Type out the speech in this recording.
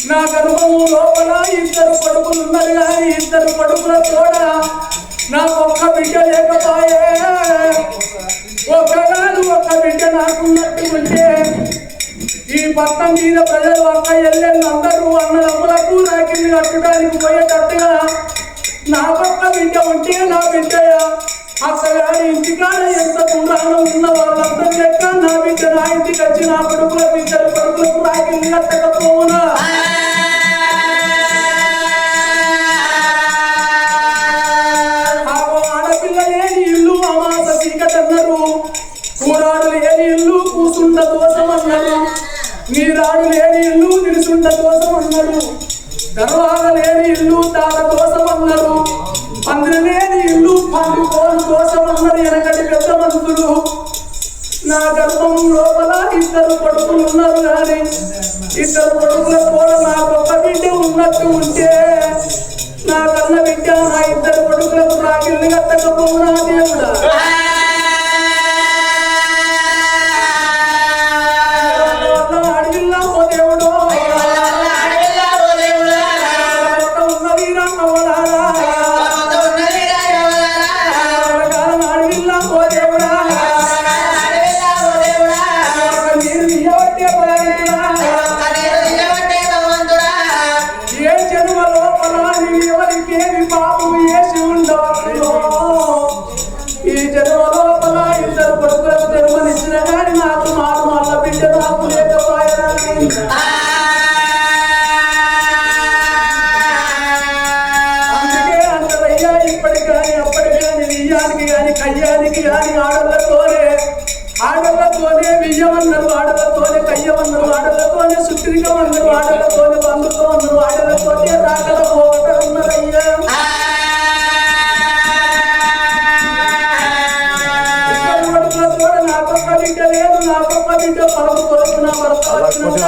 నా గర్భము లోపల ఇద్దరు కొడుకులున్నారు కానీ ఇద్దరు కొడుకుల తోడ నాకు ఒక్క బిడ్డ లేకపోయే. ఒక్క బిడ్డ నాకున్నట్టు ఉంటే ఈ పట్టం మీద ప్రజలు అక్క ఎల్లెళ్ళు అందరూ అన్నదమ్ములకు రాకింది కట్టడానికి పోయేటట్టుగా నాకొక్క బిడ్డ ఉంటే నా బిడ్డయా అక్కగారి ఇంటికాడ ఎంత దూరాలు ఉన్న వాళ్ళందరూ లెక్క నా బిడ్డ నా ఇంటికి వచ్చి నా కొడుకులకు ఇద్దరు కొడుకులకు రాకింది కట్టకపోవునా. ఆడపిల్ల లేని ఇల్లు అమాస చీకటన్నారు, కూరాడు లేని ఇల్లు కూసుండ దోషం అన్నారు, నీరాడు లేని ఇల్లు నిలుసుండ దోషం అన్నారు, దర్వాగ లేని ఇల్లు తార దోషం అన్నారు, పందిరి లేని ఇల్లు పండుకోని దోషం అన్నారు వెనకటి పెద్ద మనుషులు. నా గర్భం లోపల ఇద్దరు కొడుకులు ఉన్నారు కానీ ఇద్దరు కొడుకుల కూడా నాకు ఒక్క బిడ్డ ఉన్నట్టు ఉంటే నా కన్న బిడ్డ నా ఇద్దరు కొడుకులకు రాకిల్ని కట్టకపోవునా దేవుడా. అడవిల్లా ఓ దేవుడు ఉన్నది రామవలారా అడవిల్లా ఓ దేవుడా నీరు ఇయ్యబట్టే ఏ జన్మ లోపల ఎవరికేమి పాపం వేసి ఉండవచ్చు. ఈ జన్మ లోపల ఇద్దరు కొడుకులకు జన్మనిచ్చిన కానీ నాకు మారు మళ్ళ బిడ్డ నాకు లేకపోయారని అందుకే అంటారయ్యా ఇప్పటికి కానీ అప్పటికి కానీ బియ్యానికి కానీ కయ్యానికి కానీ ఆడలతోనే బియ్యమన్నారు, ఆడలతోనే కయ్యమన్నారు, ఆడలతోనే సుత్రికం అన్నారు, ఆడలతోనే బంధుత్వం అన్నారు, ఆడలతోనే రాగల పోగట ఉన్నారయ్యా. నాకొక్క బిడ్డ లేదు, నాకొక్క బిడ్డ పరమ కొరకు నా భర్త వచ్చిన